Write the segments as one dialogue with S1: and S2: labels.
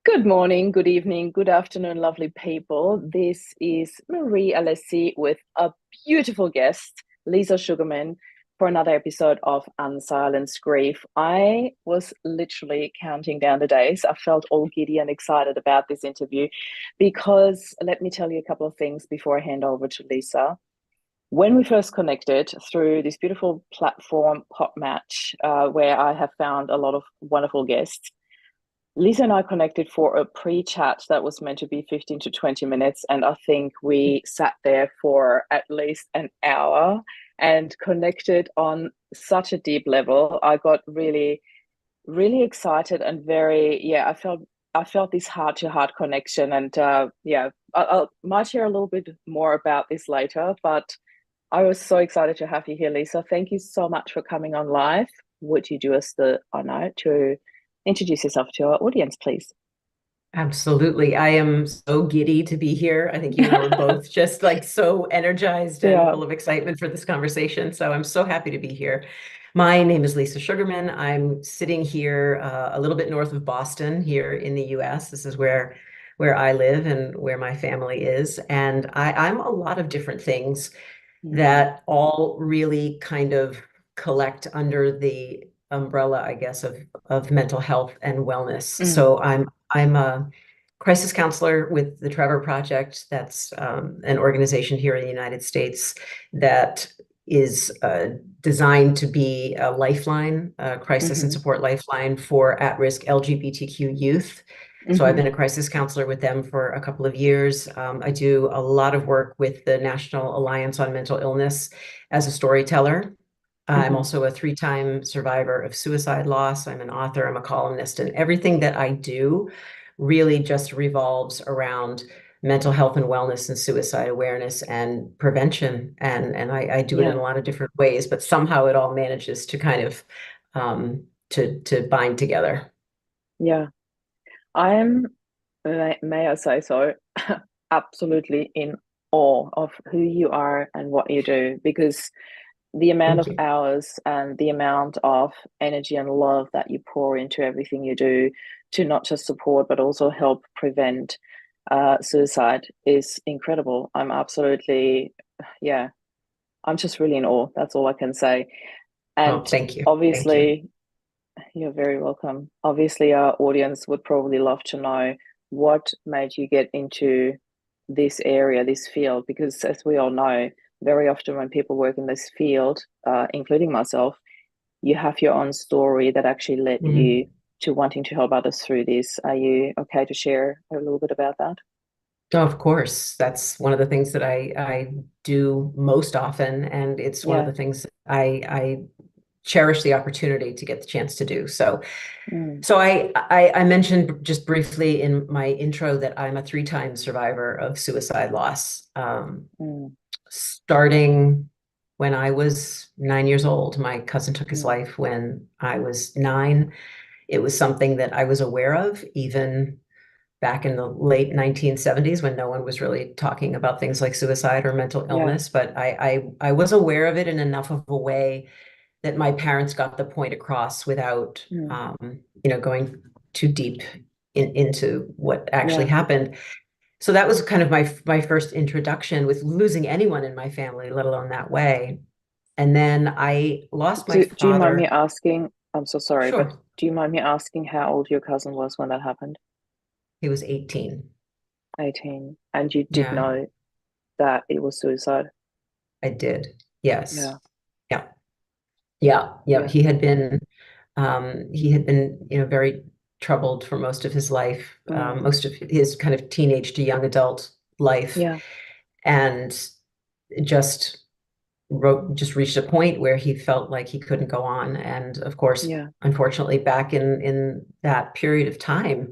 S1: Good morning, good evening, good afternoon, lovely people. This is Marie Alessi with a beautiful guest, Lisa Sugarman, for another episode of Unsilenced Grief. I was literally counting down the days. I felt all giddy and excited about this interview because let me tell you a couple of things before I hand over to Lisa. When we first connected through this beautiful platform, Pop Match, where I have found a lot of wonderful guests, Lisa and I connected for a pre-chat that was meant to be 15 to 20 minutes. And I think we sat there for at least an hour and connected on such a deep level. I got really, really excited and I felt this heart to heart connection. And I might share a little bit more about this later, but I was so excited to have you here, Lisa. Thank you so much for coming on live. Would you do us the honor to introduce yourself to our audience, please?
S2: Absolutely. I am so giddy to be here. I think you and I were both just like so energized and
S1: Yeah.
S2: full of excitement for this conversation. So I'm so happy to be here. My name is Lisa Sugarman. I'm sitting here a little bit north of Boston here in the US. This is where I live and where my family is. And I'm a lot of different things
S1: Mm,
S2: that all really kind of collect under the umbrella, I guess, of mental health and wellness.
S1: mm,
S2: So I'm a crisis counselor with the Trevor Project. That's an organization here in the United States that is designed to be a lifeline, a crisis and
S1: mm-hmm,
S2: support lifeline for at-risk LGBTQ youth. So I've
S1: mm-hmm.
S2: been a crisis counselor with them for a couple of years. I do a lot of work with the National Alliance on Mental Illness as a storyteller. I'm
S1: Mm-hmm.
S2: also a three-time survivor of suicide loss. I'm an author, I'm a columnist, and everything that I do really just revolves around mental health and wellness and suicide awareness and prevention. And I do it in
S1: Yeah,
S2: a lot of different ways, but somehow it all manages to kind of to bind together.
S1: yeah. I am, may I say so, absolutely in awe of who you are and what you do because the amount
S2: Thank
S1: of
S2: you.
S1: hours and the amount of energy and love that you pour into everything you do to not just support but also help prevent suicide is incredible. I'm absolutely, yeah, I'm just really in awe. That's all I can say.
S2: Oh,
S1: And
S2: thank you. Thank you.
S1: obviously, you're very welcome. Obviously, our audience would probably love to know what made you get into this area, this field, because as we all know, very often when people work in this field, including myself, you have your own story that actually led
S2: Mhm.
S1: you to wanting to help others through this. Are you okay to share a little bit about that?
S2: Oh, of course, that's one of the things that I do most often, and it's one of
S1: Yeah.
S2: the things I cherish the opportunity to get the chance to do. So,
S1: Mm,
S2: so I mentioned just briefly in my intro that I'm a three-time survivor of suicide loss.
S1: mm,
S2: Starting when I was 9 years old, my cousin took his
S1: mm.
S2: life when I was nine. It was something that I was aware of, even back in the late 1970s when no one was really talking about things like suicide or mental
S1: Yeah.
S2: illness. But I was aware of it in enough of a way that my parents got the point across without,
S1: Mm,
S2: going too deep into what actually
S1: yeah.
S2: happened. So that was kind of my first introduction with losing anyone in my family, let alone that way. And then I lost my
S1: Do you mind me
S2: father.
S1: asking? I'm so sorry, but
S2: Sure.
S1: do you mind me asking how old your cousin was when that happened?
S2: He was 18.
S1: 18. And you did
S2: Yeah,
S1: know that it was suicide?
S2: I did. Yes.
S1: Yeah.
S2: Yeah. Yeah. Yeah.
S1: Yeah.
S2: He had been, very troubled for most of his life,
S1: Mm,
S2: most of his kind of teenage to young adult life,
S1: yeah.
S2: and just just reached a point where he felt like he couldn't go on. And of course,
S1: Yeah.
S2: unfortunately, back in that period of time,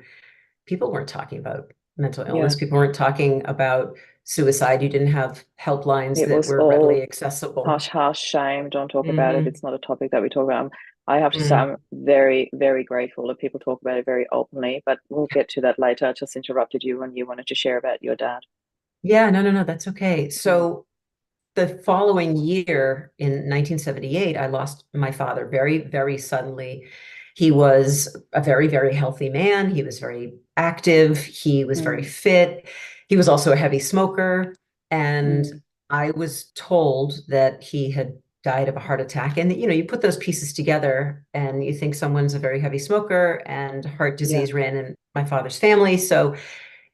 S2: people weren't talking about mental illness.
S1: Yeah.
S2: People weren't talking about suicide. You didn't have helplines
S1: It
S2: that
S1: was
S2: were readily
S1: all
S2: accessible.
S1: hush hush, shame, don't talk about it.
S2: Hmm.
S1: It's not a topic that we talk about. I have to say,
S2: Mm.
S1: I'm very, very grateful that people talk about it very openly, but we'll get to that later. I just interrupted you when you wanted to share about your dad.
S2: Yeah, no, no, no, that's okay.
S1: Yeah.
S2: So the following year in 1978, I lost my father very, very suddenly. He was a very, very healthy man. He was very active. He was very
S1: Mm.
S2: fit. He was also a heavy smoker. And
S1: Mm.
S2: I was told that he had died of a heart attack. And, you put those pieces together and you think someone's a very heavy smoker and heart
S1: Yeah.
S2: disease ran in my father's family. So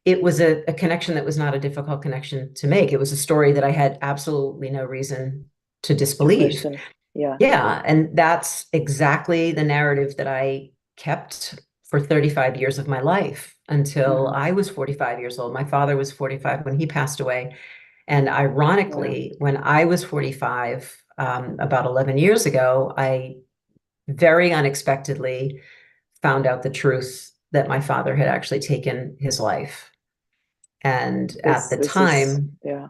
S2: it was a connection that was not a difficult connection to make. It was a story that I had absolutely no reason to
S1: To
S2: disbelieve.
S1: question. Yeah.
S2: Yeah, and that's exactly the narrative that I kept for 35 years of my life until
S1: Hmm.
S2: I was 45 years old. My father was 45 when he passed away. And
S1: Yeah.
S2: ironically, when I was 45, about 11 years ago, I very unexpectedly found out the truth that my father had actually taken his life. And at the
S1: This is,
S2: time,
S1: yeah.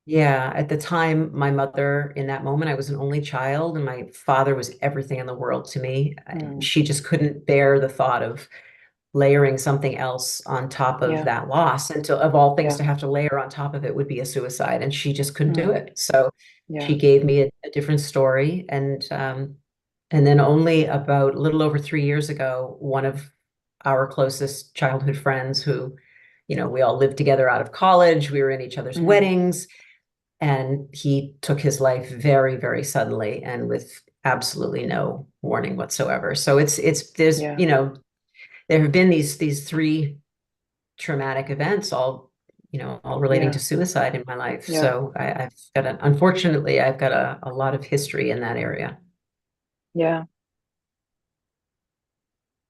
S2: yeah, at the time, my mother, in that moment, I was an only child, and my father was everything in the world to me.
S1: Mm.
S2: She just couldn't bear the thought of layering something else on top of
S1: Yeah.
S2: that loss. And of all things,
S1: Yeah.
S2: to have to layer on top of it would be a suicide, and she just couldn't do
S1: Mm.
S2: it. So
S1: Yeah.
S2: she gave me a different story, and then only about a little over 3 years ago, one of our closest childhood friends, who, we all lived together out of college, we were in each other's
S1: Mm.
S2: weddings, and he took his life very, very suddenly and with absolutely no warning whatsoever. So there's,
S1: Yeah.
S2: there have been these three traumatic events, all relating
S1: Yeah.
S2: to suicide in my life.
S1: Yeah.
S2: So unfortunately, I've got a lot of history in that area.
S1: Yeah.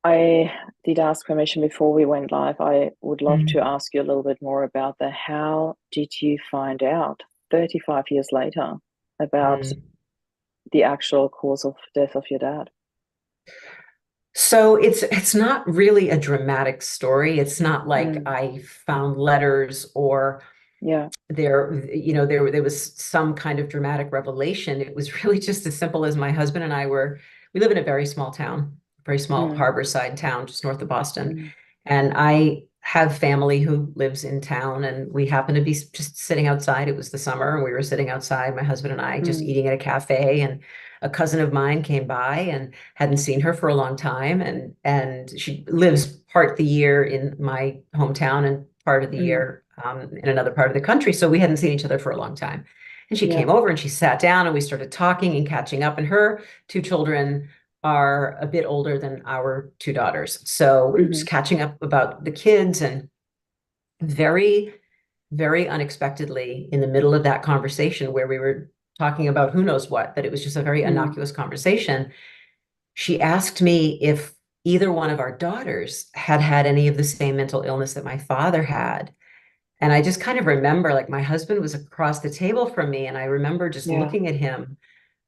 S1: I did ask permission before we went live. I would love to
S2: Mm.
S1: ask you a little bit more about the how did you find out 35 years later about
S2: Mm.
S1: the actual cause of death of your dad?
S2: So it's not really a dramatic story. It's not like
S1: Mm.
S2: I found letters or
S1: Yeah.
S2: there was some kind of dramatic revelation. It was really just as simple as my husband and we live in a very small town, very small
S1: Mm.
S2: harborside town just north of Boston.
S1: Mm.
S2: And I have family who lives in town, and we happened to be just sitting outside. It was the summer, and we were sitting outside, my husband and I, just
S1: Mm.
S2: eating at a cafe. And a cousin of mine came by and hadn't seen her for a long time. And she lives part of the year in my hometown and part of the
S1: Mm.
S2: year in another part of the country. So we hadn't seen each other for a long time. And she
S1: Yeah.
S2: came over and she sat down and we started talking and catching up. And her two children are a bit older than our two daughters. So we were just
S1: Hmm.
S2: catching up about the kids, and very, very unexpectedly, in the middle of that conversation where we were talking about who knows what, that it was just a very
S1: Mm.
S2: innocuous conversation, she asked me if either one of our daughters had had any of the same mental illness that my father had. And I just kind of remember, like, my husband was across the table from me, and I remember just
S1: Yeah.
S2: looking at him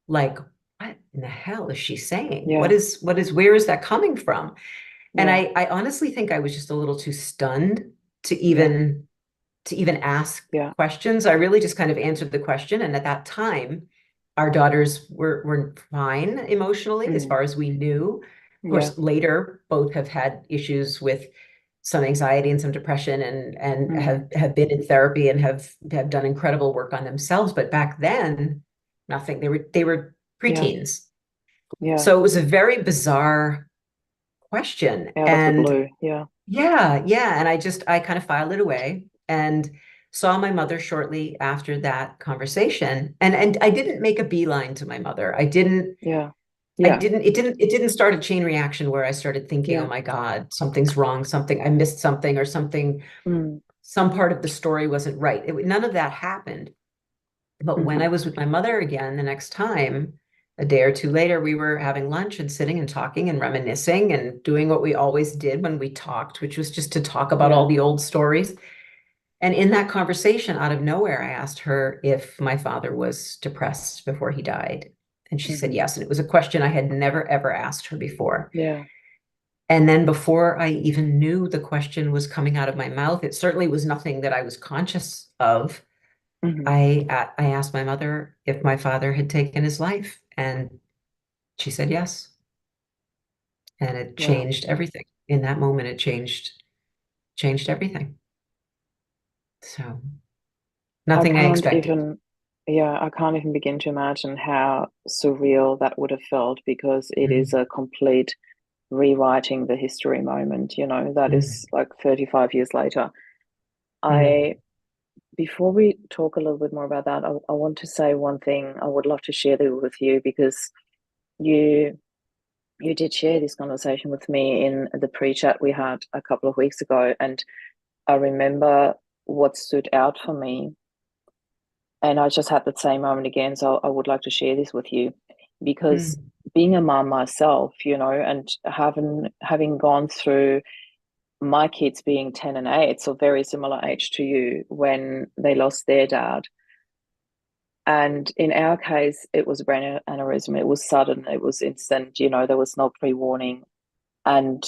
S2: like, what in the hell is she saying?
S1: Yeah.
S2: Where is that coming from? And
S1: Yeah.
S2: I honestly think I was just a little too stunned to
S1: Yeah.
S2: even ask
S1: Yeah.
S2: questions. I really just kind of answered the question. And at that time, our daughters were fine emotionally, as
S1: Mm.
S2: far as we knew. Of
S1: Yeah.
S2: course, later both have had issues with some anxiety and some depression, and
S1: Mm.
S2: have been in therapy and have done incredible work on themselves. But back then, nothing. They were
S1: Yeah.
S2: preteens.
S1: Yeah.
S2: So it was a very bizarre question.
S1: Out of the
S2: And
S1: blue. Yeah.
S2: yeah, yeah. And I kind of filed it away and saw my mother shortly after that conversation. And I didn't make a beeline to my mother.
S1: Yeah.
S2: I
S1: Yeah.
S2: didn't, it didn't start a chain reaction where I started thinking, oh
S1: Yeah.
S2: my God, something's wrong, I missed something, or something,
S1: Mm.
S2: some part of the story wasn't right. None of that happened. But when
S1: Hmm.
S2: I was with my mother again the next time, a day or two later, we were having lunch and sitting and talking and reminiscing and doing what we always did when we talked, which was just to talk about
S1: Yeah.
S2: all the old stories. And in that conversation, out of nowhere, I asked her if my father was depressed before he died. And she said
S1: Hmm.
S2: yes. And it was a question I had never, ever asked her before.
S1: Yeah.
S2: And then before I even knew the question was coming out of my mouth, it certainly was nothing that I was conscious of.
S1: Hmm.
S2: I asked my mother if my father had taken his life, and she said yes. And it
S1: Wow.
S2: changed everything. In that moment, it changed everything. So
S1: I
S2: nothing I
S1: can't
S2: expected.
S1: even, yeah, I can't even begin to imagine how surreal that would have felt because it is
S2: Mm.
S1: a complete rewriting the history moment, that is
S2: Mm,
S1: like 35 years later.
S2: mm,
S1: I Before we talk a little bit more about that, I want to say one thing. I would love to share that with you because you you did share this conversation with me in the pre-chat we had a couple of weeks ago, and I remember what stood out for me, and I just had that same moment again. So I would like to share this with you because
S2: mm,
S1: being a mom myself, and having gone through my kids being 10 and 8, so very similar age to you when they lost their dad. And in our case, it was a brain aneurysm. It was sudden, it was instant, there was no pre warning. And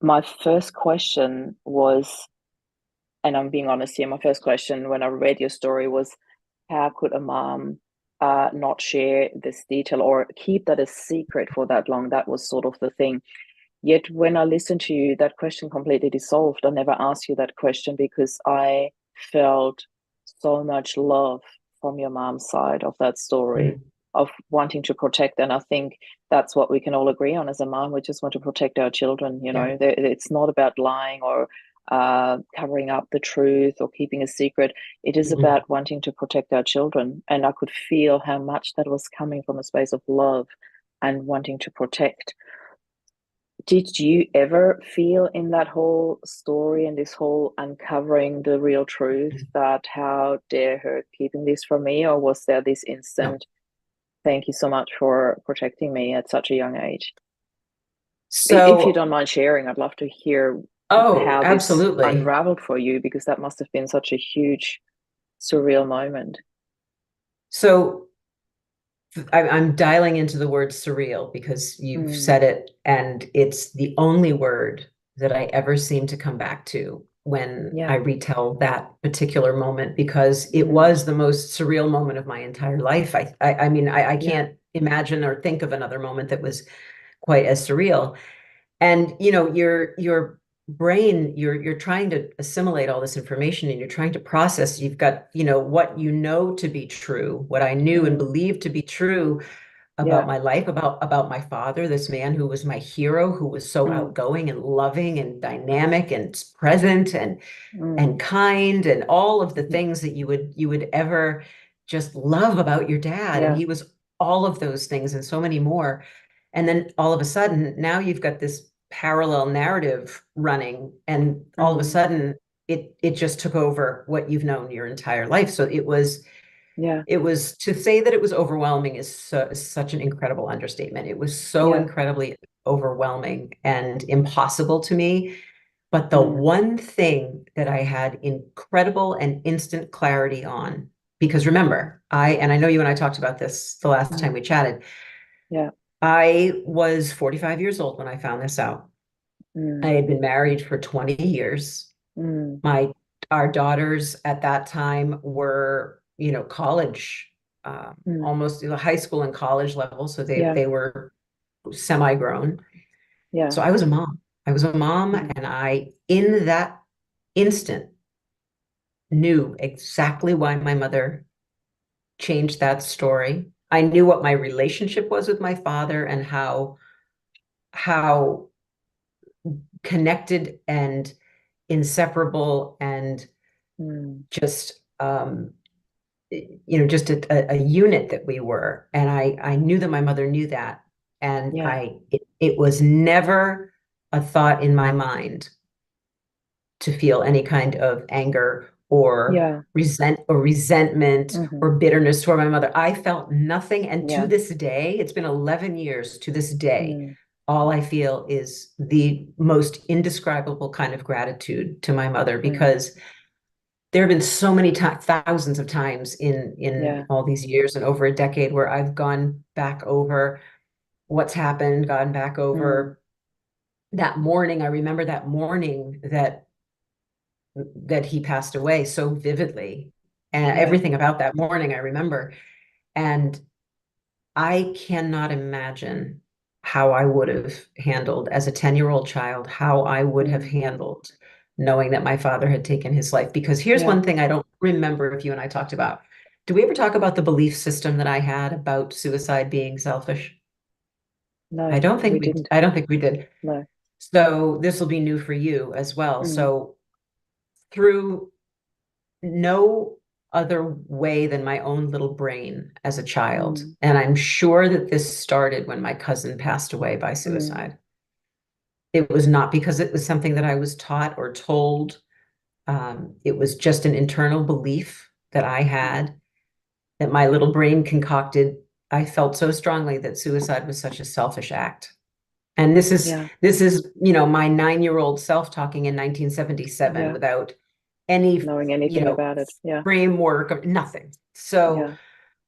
S1: my first question was, and I'm being honest here, my first question when I read your story was, how could a mom not share this detail or keep that a secret for that long? That was sort of the thing. Yet when I listened to you, that question completely dissolved. I never asked you that question because I felt so much love from your mom's side of that story
S2: mm,
S1: of wanting to protect. And I think that's what we can all agree on as a mom. We just want to protect our children.
S2: yeah.
S1: It's not about lying or covering up the truth or keeping a secret. It is
S2: Mhm.
S1: about wanting to protect our children. And I could feel how much that was coming from a space of love and wanting to protect. Did you ever feel in that whole story and this whole uncovering the real truth that how dare her keeping this from me? Or was there this
S2: No.
S1: instant, thank you so much for protecting me at such a young age? If you
S2: So,
S1: don't mind sharing, I'd love to hear
S2: oh,
S1: how this
S2: absolutely.
S1: unraveled for you because that must have been such a huge, surreal moment.
S2: So I'm dialing into the word surreal because you've
S1: Mm,
S2: said it, and it's the only word that I ever seem to come back to when I
S1: yeah.
S2: retell that particular moment because it
S1: Mm,
S2: was the most surreal moment of my entire life. I mean, I
S1: yeah.
S2: can't imagine or think of another moment that was quite as surreal. And your brain, you're trying to assimilate all this information and you're trying to process. You've got, what you know to be true, what I knew and
S1: Mm,
S2: believed to be true about
S1: yeah.
S2: my life, about my father, this man who was my hero, who was so
S1: Mm,
S2: outgoing and loving and dynamic and present and
S1: mm,
S2: kind and all of the things that you would ever just love about your dad. And
S1: yeah.
S2: he was all of those things and so many more. And then all of a sudden, now you've got this parallel narrative running, and all of a
S1: Mm,
S2: sudden it just took over what you've known your entire life. So
S1: yeah.
S2: it was to say that it was overwhelming is such an incredible understatement. It was so
S1: Yeah.
S2: incredibly overwhelming and impossible to me. But the
S1: Mm,
S2: one thing that I had incredible and instant clarity on, because remember, and I know you and I talked about this the last time
S1: mm,
S2: we chatted,
S1: yeah.
S2: I was 45 years old when I found this out. I
S1: Mm,
S2: had been married for 20 years.
S1: mm,
S2: My Our daughters at that time were, college,
S1: mm,
S2: almost high school and college level, so they
S1: yeah.
S2: they were semi-grown.
S1: Yeah.
S2: So I was a mom. I was a mom,
S1: Mm,
S2: and I, in that instant, knew exactly why my mother changed that story. I knew what my relationship was with my father and how connected and inseparable and
S1: mm,
S2: just just a unit that we were. And I knew that my mother knew that. And
S1: yeah.
S2: it was never a thought in my mind to feel any kind of anger or
S1: Yeah.
S2: resentment
S1: Hmm.
S2: or bitterness toward my mother. I felt nothing. And to
S1: Yeah.
S2: this day, it's been 11 years to this day,
S1: Mm,
S2: all I feel is the most indescribable kind of gratitude to my mother,
S1: mm,
S2: because there have been so many thousands of times in
S1: yeah.
S2: all these years and over a decade where I've gone back over what's happened, gone back
S1: Mm,
S2: over that morning. I remember that morning that he passed away so vividly, and
S1: yeah.
S2: everything about that morning I remember. And I cannot imagine how I would have handled as a 10-year-old child, how I would have
S1: Mm,
S2: handled knowing that my father had taken his life. Because here's
S1: yeah.
S2: one thing I don't remember if you and I talked about. Do we ever talk about the belief system that I had about suicide being selfish?
S1: No, we didn't.
S2: I don't think we did.
S1: No.
S2: So this will be new for you as well.
S1: Mm,
S2: So through no other way than my own little brain as a child,
S1: mm,
S2: and I'm sure that this started when my cousin passed away by
S1: mm,
S2: suicide. It was not because it was something that I was taught or told. It was just an internal belief that I
S1: mm.
S2: had, that my little brain concocted. I felt so strongly that suicide was such a selfish act. And
S1: Yeah,
S2: this is, you know, my 9-year-old self talking in 1977
S1: yeah.
S2: without any,
S1: Knowing
S2: you
S1: anything
S2: know,
S1: about it. Yeah,
S2: framework of nothing. So
S1: yeah,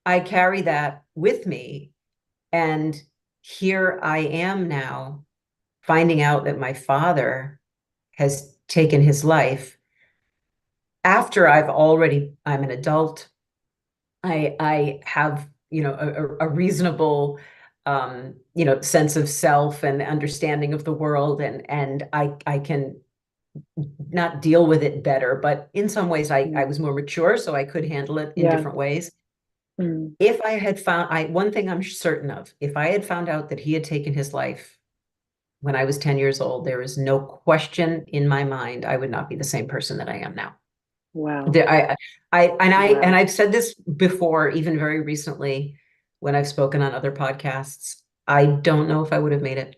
S2: I carry that with me. And here I am now finding out that my father has taken his life after I'm an adult. I have, you know, a reasonable, you know, sense of self and understanding of the world, and I can not deal with it better, but in some ways I
S1: mm,
S2: was more mature, so I could handle it in
S1: yeah,
S2: different ways.
S1: mm,
S2: If I had found, one thing I'm certain of, if I had found out that he had taken his life when I was 10 years old, there is no question in my mind I would not be the same person that I am now.
S1: wow,
S2: There, and
S1: wow,
S2: I've said this before, even very recently, when I've spoken on other podcasts. I don't know if I would have made it.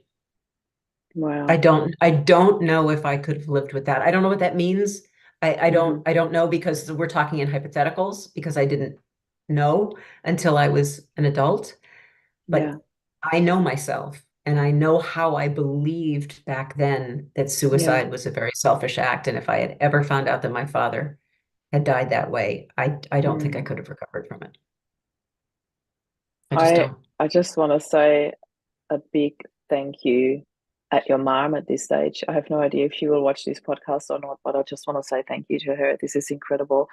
S1: wow,
S2: I don't know if I could have lived with that. I don't know what that means.
S1: hmm,
S2: I don't know, because we're talking in hypotheticals, because I didn't know until I was an adult.
S1: yeah,
S2: But I know myself, and I know how I believed back then that
S1: yeah,
S2: suicide was a very selfish act. And if I had ever found out that my father had died that way, I don't think I
S1: mm.
S2: could have recovered from it. I just
S1: I
S2: don't.
S1: I just want to say a big thank you at your mom at this stage. I have no idea if she will watch this podcast or not, but I just want to say thank you to her. This is incredible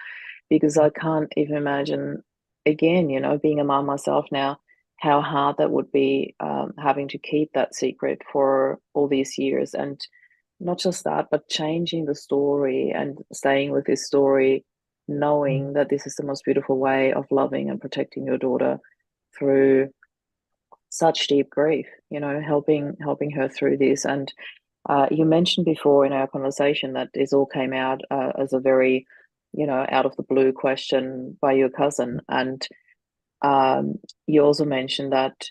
S1: because I can't even imagine, again, being a mom myself now, how hard that would be, having to keep that secret for all these years. And not just that, but changing the story and staying with this story, knowing that this is the most beautiful way of loving and protecting your daughter through such deep grief, helping her through this. And you mentioned before in our conversation that this all came out as a very, out of the blue question by your cousin. And you also mentioned that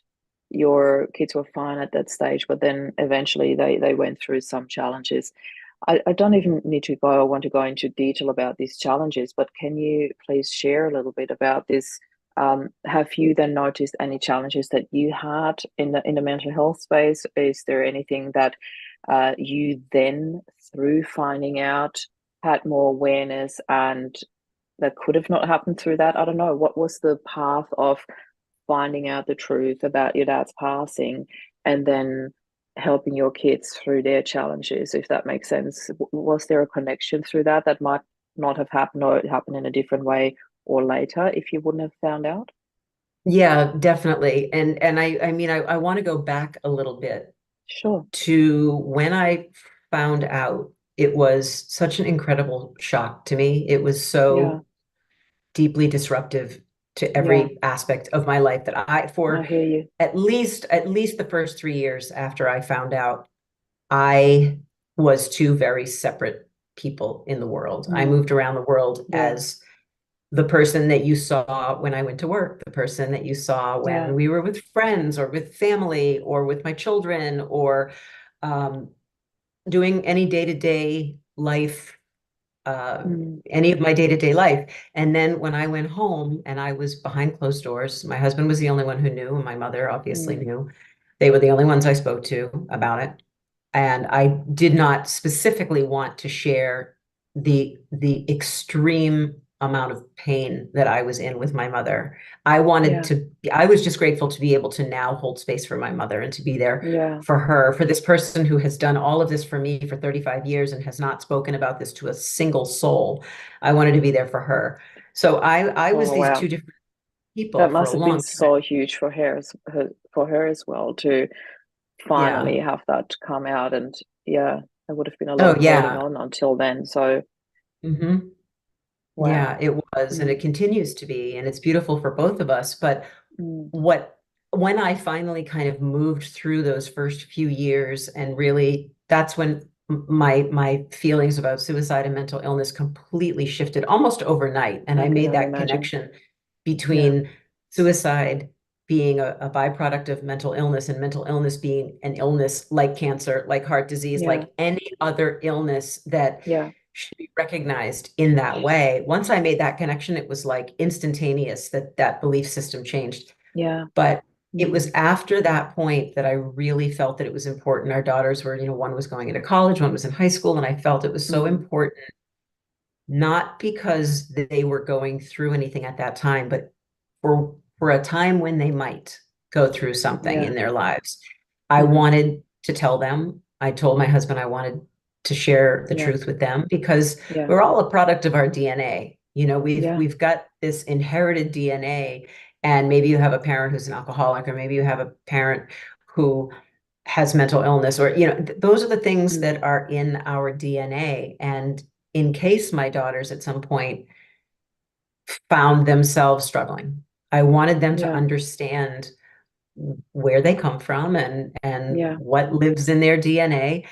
S1: your kids were fine at that stage, but then eventually they went through some challenges. I don't even need to go or want to go into detail about these challenges, but can you please share a little bit about this? Have you then noticed any challenges that you had in the mental health space? Is there anything that you then, through finding out, had more awareness and that could have not happened through that? I don't know. What was the path of finding out the truth about your dad's passing and then helping your kids through their challenges, if that makes sense? Was there a connection through that that might not have happened, or it happened in a different way or later if you wouldn't have found out?
S2: Yeah, definitely. And I mean, I want to go back a little bit
S1: Sure.
S2: to when I found out. It was such an incredible shock to me. It was
S1: Yeah.
S2: so deeply disruptive to
S1: Yeah.
S2: every aspect of my life that
S1: I
S2: for
S1: hear you.
S2: at least the first 3 years after I found out, I was two very separate people in the world. I
S1: Mm,
S2: moved around the world
S1: yeah.
S2: as the person that you saw when I went to work, the person that you saw
S1: Yeah.
S2: when we were with friends or with family or with my children, or um, doing any day-to-day life, uh,
S1: Mm,
S2: any of my day-to-day life. And then when I went home and I was behind closed doors, my husband was the only one who knew, and my mother obviously
S1: mm,
S2: knew. They were the only ones I spoke to about it. And I did not specifically want to share the extreme amount of pain that I was in with my mother.
S1: yeah.
S2: I was just grateful to be able to now hold space for my mother and to be there
S1: Yeah.
S2: for her, for this person who has done all of this for me for 35 years and has not spoken about this to a single soul. I wanted to be there for her. So I was
S1: Oh,
S2: these
S1: wow.
S2: two different people
S1: That
S2: for
S1: must
S2: a
S1: have been
S2: long time.
S1: so huge for her, for her as well, to
S2: Yeah.
S1: finally have that come out. And yeah, there would have been a lot
S2: Oh,
S1: of holding
S2: yeah.
S1: on until then. So
S2: Hmm.
S1: wow.
S2: Yeah, it was, and it
S1: Mm,
S2: continues to be, and it's beautiful for both of us. But
S1: mm,
S2: what when I finally kind of moved through those first few years, and really that's when my feelings about suicide and mental illness completely shifted almost overnight. And
S1: I
S2: I
S1: can
S2: made
S1: only
S2: that
S1: imagine.
S2: connection
S1: Yeah.
S2: between suicide being a byproduct of mental illness, and mental illness being an illness like cancer, like heart disease,
S1: Yeah.
S2: like any other illness that
S1: Yeah.
S2: should be recognized in that way. Once I made that connection, it was like instantaneous that that belief system changed.
S1: Yeah.
S2: But it
S1: Mm.
S2: was after that point that I really felt that it was important. Our daughters were, one was going into college, one was in high school, and I felt it was so
S1: Mm.
S2: important, not because they were going through anything at that time, but for a time when they might go through something
S1: Yeah.
S2: in their lives. I
S1: Mm.
S2: wanted to tell them. I told my husband I wanted to share the
S1: Yeah.
S2: truth with them, because
S1: Yeah.
S2: we're all a product of our DNA. We've
S1: Yeah.
S2: we've got this inherited DNA, and maybe you have a parent who's an alcoholic, or maybe you have a parent who has mental illness, or those are the things that
S1: Mm.
S2: are in our DNA. And in case my daughters at some point found themselves struggling, I wanted them to
S1: Yeah.
S2: understand where they come from, and
S1: Yeah.
S2: what lives in their DNA,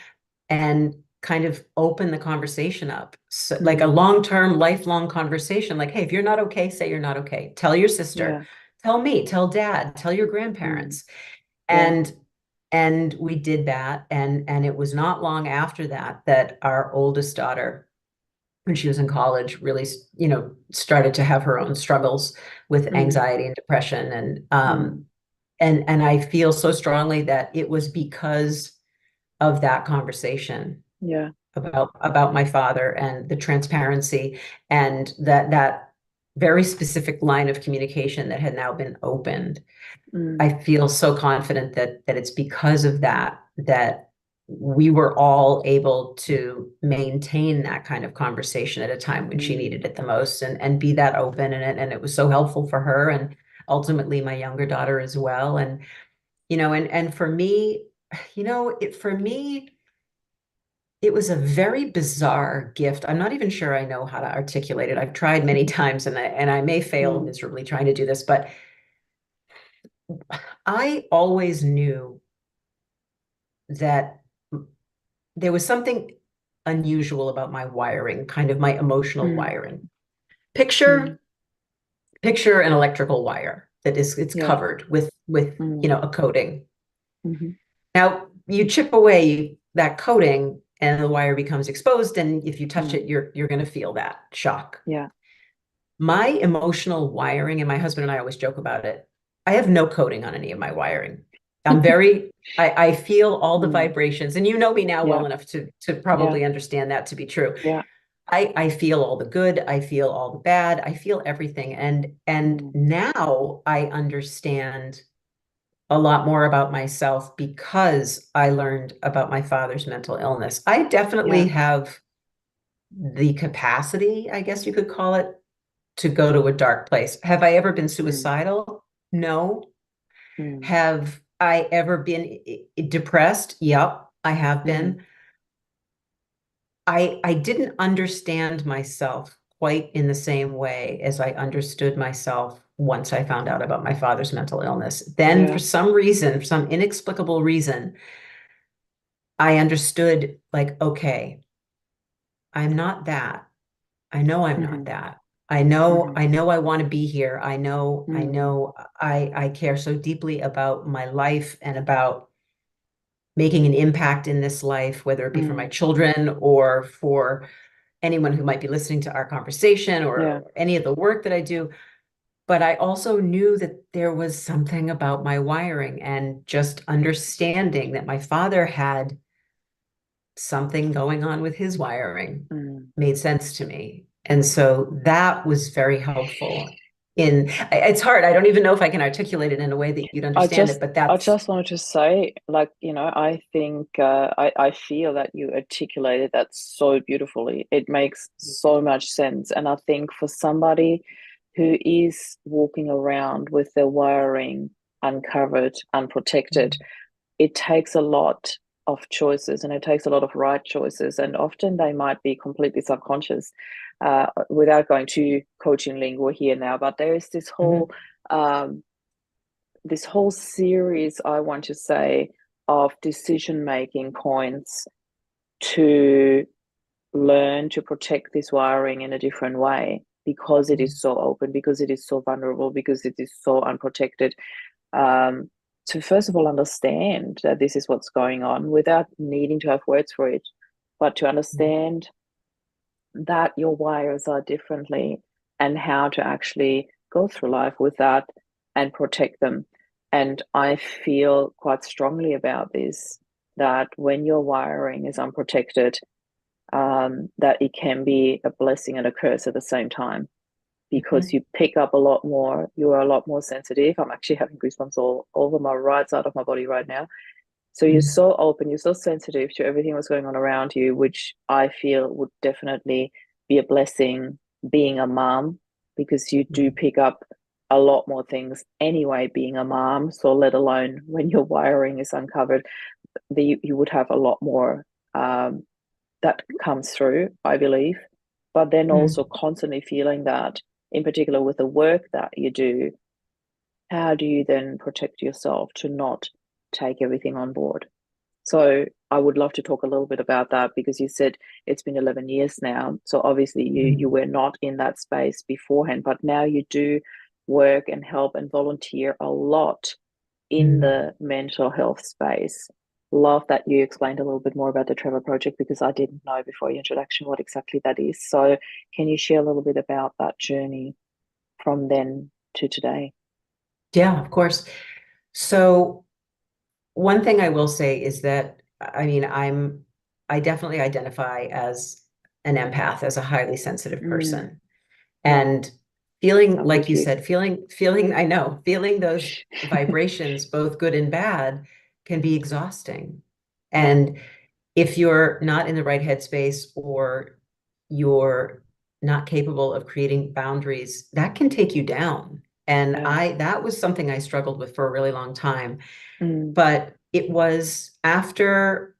S2: and kind of open the conversation up. So, like a
S1: Mm.
S2: long-term, lifelong conversation, like, hey, if you're not okay, say you're not okay. Tell your sister,
S1: Yeah.
S2: tell me, tell dad, tell your
S1: Mm.
S2: grandparents.
S1: Yeah.
S2: And we did that. And it was not long after that that our oldest daughter, when she was in college, really, started to have her own struggles with
S1: Mm.
S2: anxiety and depression.
S1: Mm.
S2: And I feel so strongly that it was because of that conversation
S1: Yeah.
S2: about my father, and the transparency, and that very specific line of communication that had now been opened.
S1: Mm.
S2: I feel so confident that it's because of that we were all able to maintain that kind of conversation at a time when she
S1: Mm.
S2: needed it the most, and be that open. And it was so helpful for her, and ultimately my younger daughter as well. And for me, for me, it was a very bizarre gift. I'm not even sure I know how to articulate it. I've tried many times, and I may fail
S1: Mm.
S2: miserably trying to do this, but I always knew that there was something unusual about my wiring, kind of my emotional
S1: Mm.
S2: wiring.
S1: Mm.
S2: Picture picture an electrical wire that it's
S1: Yeah.
S2: covered with
S1: Mm.
S2: a coating.
S1: Mhm.
S2: Now you chip away that coating, and the wire becomes exposed, and if you touch
S1: Mm.
S2: it, you're going to feel that shock.
S1: Yeah.
S2: My emotional wiring, and my husband and I always joke about it, I have no coating on any of my wiring. I feel all the
S1: Mm.
S2: vibrations, and you know me now well
S1: Yeah.
S2: enough to
S1: Yeah.
S2: probably understand that to be true.
S1: Yeah.
S2: I feel all the good, I feel all the bad, I feel everything. And
S1: Mm.
S2: now I understand a lot more about myself because I learned about my father's mental illness. I definitely
S1: Yeah.
S2: have the capacity, I guess you could call it, to go to a dark place. Have I ever been
S1: Mm.
S2: suicidal? No.
S1: Mm.
S2: Have I ever been depressed? Yep, I have
S1: Mm.
S2: been. I didn't understand myself quite in the same way as I understood myself once I found out about my father's mental illness. Then, for
S1: Yeah.
S2: some reason, for some inexplicable reason, I understood, like, okay, I'm not that. I know I'm not
S1: Mhm.
S2: that. I know,
S1: Mhm.
S2: I know I want to be here. I
S1: Mm.
S2: know I care so deeply about my life, and about making an impact in this life, whether it be for my
S1: Mm.
S2: children, or for anyone who might be listening to our conversation,
S1: Yeah.
S2: or any of the work that I do. But I also knew that there was something about my wiring, and just understanding that my father had something going on with his wiring
S1: Mm.
S2: made sense to me. And so that was very helpful. It's hard. I don't even know if I can articulate it in a way that you'd
S1: I
S2: understand it,
S1: just
S2: but
S1: I
S2: that's,
S1: just wanted to say, like, I think I feel that you articulated that so beautifully. It makes so much sense. And I think for somebody who is walking around with their wiring uncovered, unprotected, it takes a lot of choices, and it takes a lot of right choices. And often they might be completely subconscious, without going to coaching lingo here now. But there is this
S2: Mhm.
S1: whole um, this whole series, I want to say, of decision making points to learn to protect this wiring in a different way because it is so open, because it is so vulnerable, because it is so unprotected. Um, to first of all understand that this is what's going on without needing to have words for it, but to understand that your wires are differently and how to actually go through life with that and protect them. And I feel quite strongly about this, that when your wiring is unprotected, that it can be a blessing and a curse at the same time because
S2: Mhm.
S1: you pick up a lot more, you are a lot more sensitive. I'm actually having goosebumps all over my right side of my body right now. So you're
S2: Mhm.
S1: so open, you're so sensitive to everything that's going on around you, which I feel would definitely be a blessing being a mom, because you do
S2: Mhm.
S1: pick up a lot more things anyway being a mom. So let alone when your wiring is uncovered, you would have a lot more that comes through, I believe. But then also
S2: Mhm.
S1: constantly feeling that, in particular with the work that you do, how do you then protect yourself to not take everything on board? So I would love to talk a little bit about that, because you said it's been 11 years now. So obviously you
S2: Mhm.
S1: were not in that space beforehand, but now you do work and help and volunteer a lot in
S2: Mhm.
S1: the mental health space. Love that you explained a little bit more about the Trevor Project, because I didn't know before your introduction what exactly that is. So can you share a little bit about that journey from then to today?
S2: Yeah, of course. So one thing I will say is that, I mean, I definitely identify as an empath, as a highly sensitive
S1: Mm,
S2: person.
S1: yeah,
S2: And feeling,
S1: I'm
S2: like
S1: with
S2: you
S1: you.
S2: said, I know, feeling those vibrations, both good and bad, can be exhausting.
S1: Yeah,
S2: And if you're not in the right headspace, or you're not capable of creating boundaries, that can take you down. And
S1: yeah.
S2: that was something I struggled with for a really long time.
S1: Mm,
S2: But it was after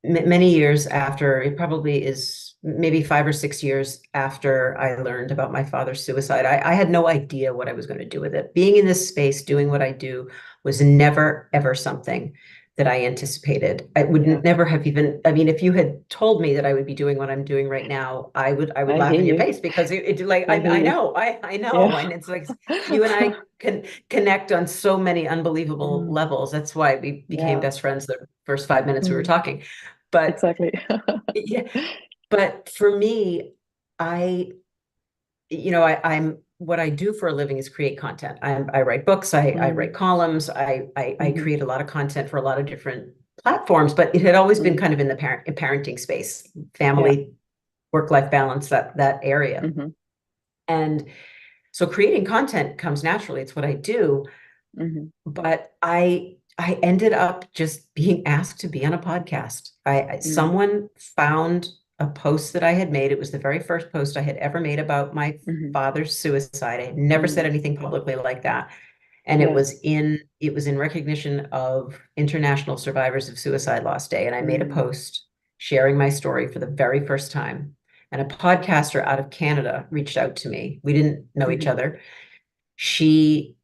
S2: many years after, it probably is maybe 5 or 6 years after I learned about my father's suicide. I had no idea what I was going to do with it. Being in this space, doing what I do, was never, ever something that I anticipated. I would
S1: yeah,
S2: never have even, I mean, if you had told me that I would be doing what I'm doing right now, I would
S1: I
S2: laugh
S1: hear
S2: in your
S1: you.
S2: face, because it like,
S1: I hear
S2: I
S1: you.
S2: know, I know.
S1: Yeah.
S2: And it's like, you and I can connect on so many unbelievable
S1: Mm,
S2: levels. That's why we became
S1: yeah.
S2: best friends the first 5 minutes we were
S1: Mm,
S2: talking. But
S1: exactly.
S2: yeah, but for me, I, I'm what I do for a living is create content. I write books, I write
S1: Mm,
S2: columns, I
S1: hmm.
S2: create a lot of content for a lot of different platforms, but it had always been
S1: Mm,
S2: kind of in the parenting space,
S1: yeah.
S2: family, work-life balance, that area.
S1: Hmm.
S2: And so creating content comes naturally. It's what I do.
S1: Hmm.
S2: But I ended up just being asked to be on a podcast.
S1: Mm,
S2: Someone found a post that I had made. It was the very first post I had ever made about my
S1: hmm.
S2: father's suicide. I had never said
S1: Mm,
S2: anything publicly like that. And
S1: yeah.
S2: it was in recognition of International Survivors of Suicide Loss Day. And I made a
S1: Mm,
S2: post sharing my story for the very first time. And a podcaster out of Canada reached out to me. We didn't know each
S1: hmm.
S2: other. She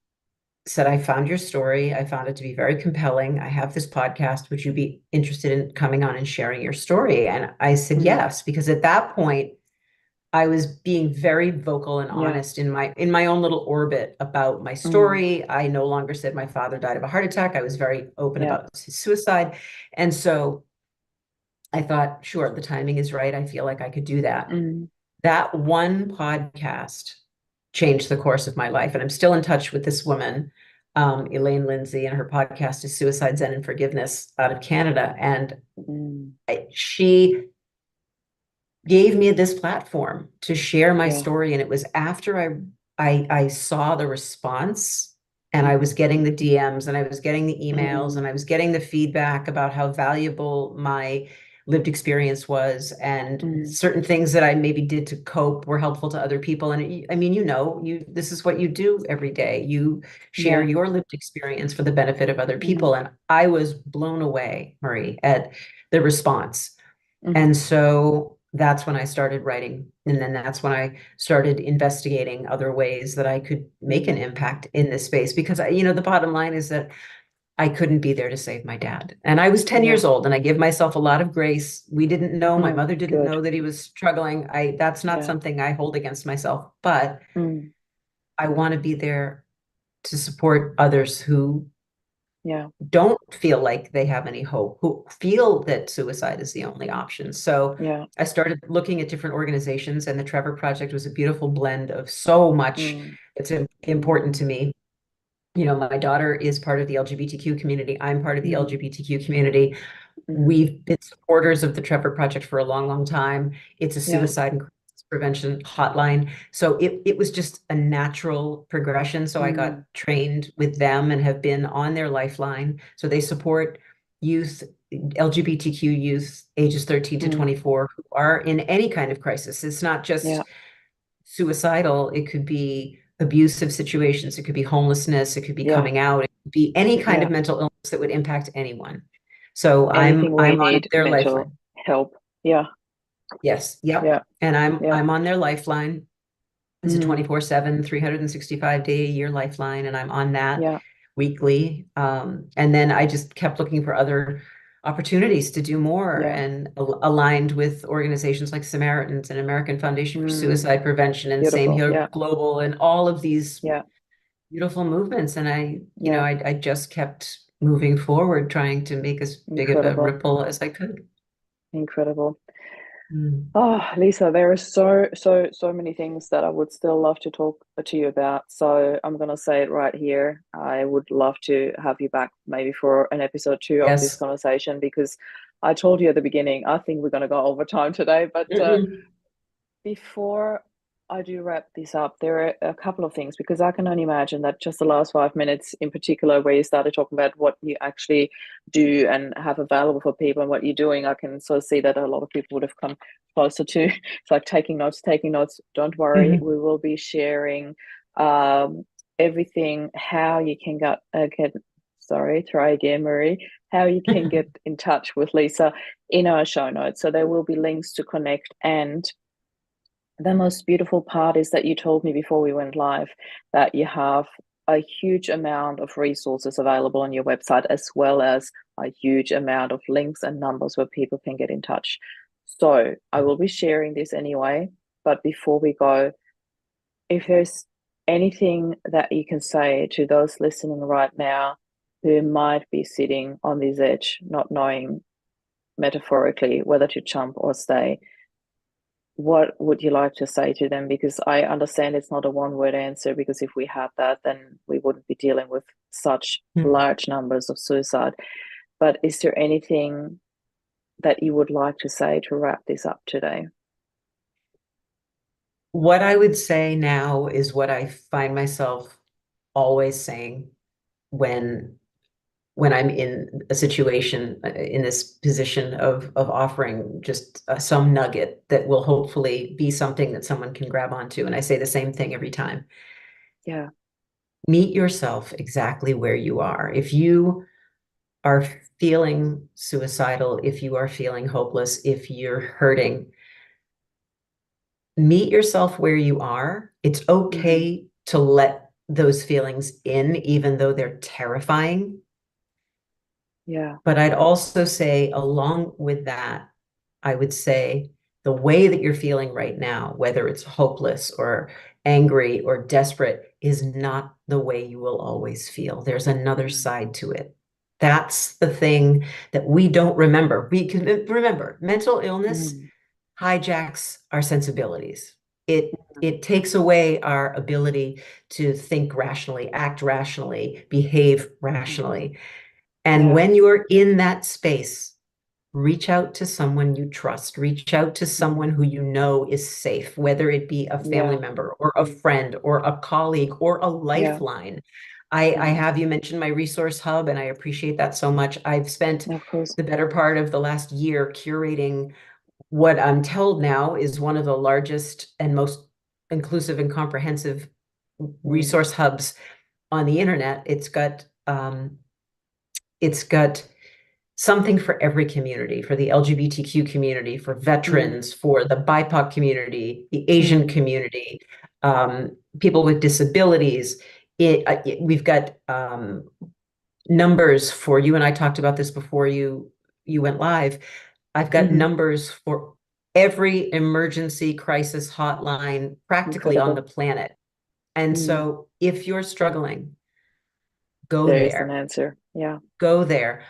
S2: said, I found your story. I found it to be very compelling. I have this podcast. Would you be interested in coming on and sharing your story? And I said,
S1: Mm,
S2: yes, because at that point, I was being very vocal and
S1: yeah.
S2: honest in my own little orbit about my
S1: Mm,
S2: story. I no longer said my father died of a heart attack. I was very open
S1: yeah.
S2: about his suicide. And so I thought, sure, the timing is right. I feel like I could do that.
S1: Mm,
S2: That one podcast changed the course of my life. And I'm still in touch with this woman, Elaine Lindsay, and her podcast is Suicide Zen and Forgiveness, out of Canada. And
S1: mm,
S2: she gave me this platform to share my
S1: yeah.
S2: story. And it was after I saw the response, and I
S1: Hmm.
S2: was getting the DMs, and I was getting the emails, and
S1: Mm,
S2: I was getting the feedback about how valuable my lived experience was, and
S1: mm,
S2: certain things that I maybe did to cope were helpful to other people. And I mean, this is what you do every day. You share
S1: yeah.
S2: your lived experience for the benefit of other
S1: Mm,
S2: people. And I was blown away, Marie, at the response.
S1: hmm.
S2: And so that's when I started writing. And then that's when I started investigating other ways that I could make an
S1: Mm.
S2: impact in this space. Because the bottom line is that I couldn't be there to save my dad. And I was 10
S1: Yeah.
S2: years old, and I give myself a lot of grace. We didn't know, my
S1: Mm.
S2: mother didn't
S1: Good.
S2: know that he was struggling. That's not
S1: Yeah.
S2: something I hold against myself, but
S1: Mm.
S2: I want to be there to support others who
S1: Yeah.
S2: don't feel like they have any hope, who feel that suicide is the only option. So
S1: Yeah.
S2: I started looking at different organizations, and the Trevor Project was a beautiful blend of so much.
S1: Mm.
S2: It's important to me. My daughter is part of the LGBTQ community. I'm part of the
S1: Mm.
S2: LGBTQ community.
S1: Mm.
S2: We've been supporters of the Trevor Project for a long, long time. It's a
S1: Yeah.
S2: suicide and crisis prevention hotline. So it was just a natural progression. So I got
S1: Mm.
S2: trained with them and have been on their lifeline. So they support youth, LGBTQ youth, ages 13 to
S1: Mm.
S2: 24, who are in any kind of crisis. It's not
S1: Yeah.
S2: just suicidal, it could be abusive situations, it could be homelessness, it could be
S1: Yeah.
S2: coming out, it could be any kind
S1: Yeah.
S2: of mental illness that would impact anyone. So
S1: Anything where you
S2: I'm on
S1: need
S2: their
S1: mental
S2: lifeline.
S1: help. Yeah.
S2: Yes, yep.
S1: Yeah.
S2: And
S1: Yeah.
S2: I'm on their lifeline. It's a
S1: Mm.
S2: 24/7, 365 day a year lifeline, and I'm on that
S1: Yeah.
S2: weekly. And then I just kept looking for other opportunities to do more,
S1: Yeah.
S2: and aligned with organizations like Samaritans and American Foundation for
S1: Mm.
S2: Suicide Prevention and Same
S1: Beautiful.
S2: Here
S1: Yeah.
S2: Global and all of these
S1: Yeah.
S2: beautiful movements. And
S1: Yeah.
S2: I just kept moving forward, trying to make as big of a
S1: Incredible.
S2: ripple as I could.
S1: Incredible.
S2: Mm.
S1: Oh, Lisa, there are so many things that I would still love to talk to you about. So I'm gonna say it right here. I would love to have you back maybe for an episode two of this
S2: Yes.
S1: conversation because I told you at the beginning, I think we're gonna go over time today, but
S2: Mhm.
S1: before I do wrap this up, there are a couple of things because I can only imagine that just the last 5 minutes in particular, where you started talking about what you actually do and have available for people and what you're doing, I can sort of see that a lot of people would have come closer to it's like taking notes, taking notes. Don't worry,
S2: Mhm.
S1: we will be sharing um, everything, how you can get sorry, try again, Marie, how you can get in touch with Lisa in our show notes. So there will be links to connect, and the most beautiful part is that you told me before we went live that you have a huge amount of resources available on your website, as well as a huge amount of links and numbers where people can get in touch. So I will be sharing this anyway. But before we go, if there's anything that you can say to those listening right now who might be sitting on this edge, not knowing metaphorically whether to jump or stay, what would you like to say to them? Because I understand it's not a one word answer, because if we had that, then we wouldn't be dealing with such large numbers of suicide. But is there anything that you would like to say to wrap this up today?
S2: What I would say now is what I find myself always saying when I'm in a situation, in this position of offering just some nugget that will hopefully be something that someone can grab onto. And I say the same thing every time.
S1: Yeah.
S2: Meet yourself exactly where you are. If you are feeling suicidal, if you are feeling hopeless, if you're hurting, meet yourself where you are. It's
S1: Mm-hmm.
S2: okay to let those feelings in, even though they're terrifying.
S1: Yeah.
S2: But I'd also say, along with that, I would say the way that you're feeling right now, whether it's hopeless or angry or desperate, is not the way you will always feel. There's another
S1: Mm-hmm.
S2: side to it. That's the thing that we don't remember. We can remember mental illness
S1: Mm-hmm.
S2: hijacks our sensibilities. It takes away our ability to think rationally, act rationally, behave
S1: Mm-hmm.
S2: rationally. And
S1: Yeah.
S2: when you're in that space, reach out to someone you trust, reach out to someone
S1: Mm-hmm.
S2: who you know is safe, whether it be a family
S1: Yeah.
S2: member or a friend or a colleague or a
S1: Yeah.
S2: lifeline. I
S1: Mm-hmm.
S2: have you mentioned my resource hub, and I appreciate that so much. I've spent
S1: Of course.
S2: the better part of the last year curating what I'm told now is one of the largest and most inclusive and comprehensive
S1: Mm.
S2: resource hubs on the internet. It's got something for every community, for the LGBTQ community, for
S1: Mm,
S2: veterans, for the BIPOC community, the Asian
S1: mm,
S2: community, people with disabilities. We've got numbers for you, and I talked about this before you went live. I've got
S1: hmm.
S2: numbers for every emergency crisis hotline practically on the
S1: Incredible.
S2: planet. And
S1: Mm,
S2: so if you're struggling, go
S1: there is an
S2: there.
S1: answer. Yeah.
S2: Go there.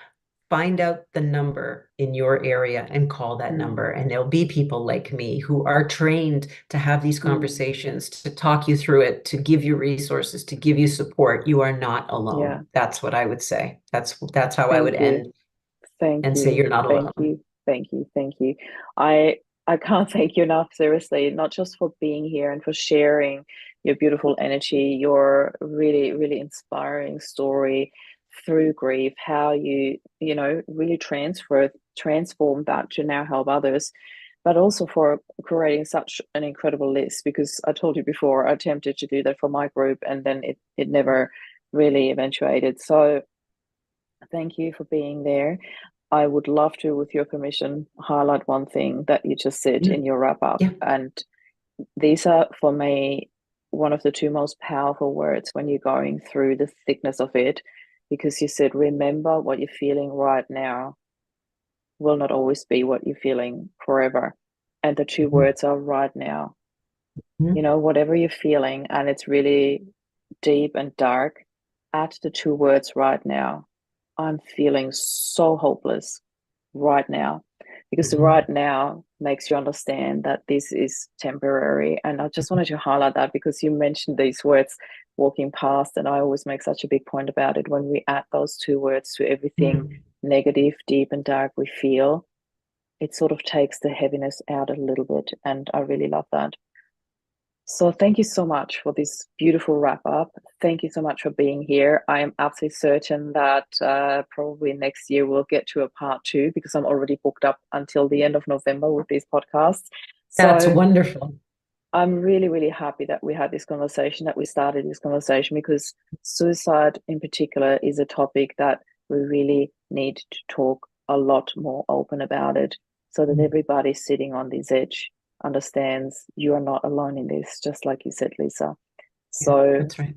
S2: Find out the number in your area and call that
S1: Mm,
S2: number. And there'll be people like me who are trained to have these
S1: mm,
S2: conversations, to talk you through it, to give you resources, to give you support. You are not
S1: yeah.
S2: alone. That's what I would say. That's how I would
S1: Thank you.
S2: end
S1: Thank
S2: and say
S1: you.
S2: you're not
S1: Thank
S2: alone.
S1: you. Thank you. Thank you. I I can't thank you enough, seriously, not just for being here and for sharing your beautiful energy, your really, really inspiring story through grief, how really transform that to now help others, but also for creating such an incredible list, because I told you before, I attempted to do that for my group and then it never really eventuated. So thank you for being there. I would love to, with your permission, highlight one thing that you just said in
S2: Mm,
S1: your wrap up.
S2: yeah.
S1: And these are, for me, one of the two most powerful words when you're going through the thickness of it, because you said, remember what you're feeling right now will not always be what you're feeling forever. And the two
S2: Mhm,
S1: words are right now.
S2: mhm,
S1: Whatever you're feeling, and it's really deep and dark, add the two words right now. I'm feeling so hopeless right now, because the
S2: mhm.
S1: right now makes you understand that this is temporary. And I just wanted to highlight that because you mentioned these words walking past, and I always make such a big point about it. When we add those two words to everything
S2: Mm.
S1: negative, deep, and dark we feel, it sort of takes the heaviness out a little bit. And I really love that. So thank you so much for this beautiful wrap up. Thank you so much for being here. I am absolutely certain that probably next year we'll get to a part two, because I'm already booked up until the end of November with these podcasts.
S2: That's
S1: So
S2: wonderful.
S1: I'm really, really happy that we had this conversation, that we started this conversation, because suicide in particular is a topic that we really need to talk a lot more open about it, so that
S2: Mm.
S1: everybody sitting on this edge understands you are not alone in this, just like you said, Lisa.
S2: Yeah,
S1: So
S2: that's right.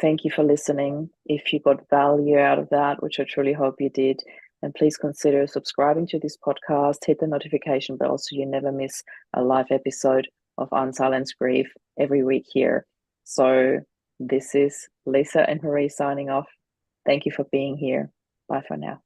S1: thank you for listening. If you got value out of that, which I truly hope you did, then please consider subscribing to this podcast. Hit the notification bell so you never miss a live episode of Unsilence Grief every week here. So this is Lisa and Marie signing off. Thank you for being here. Bye for now.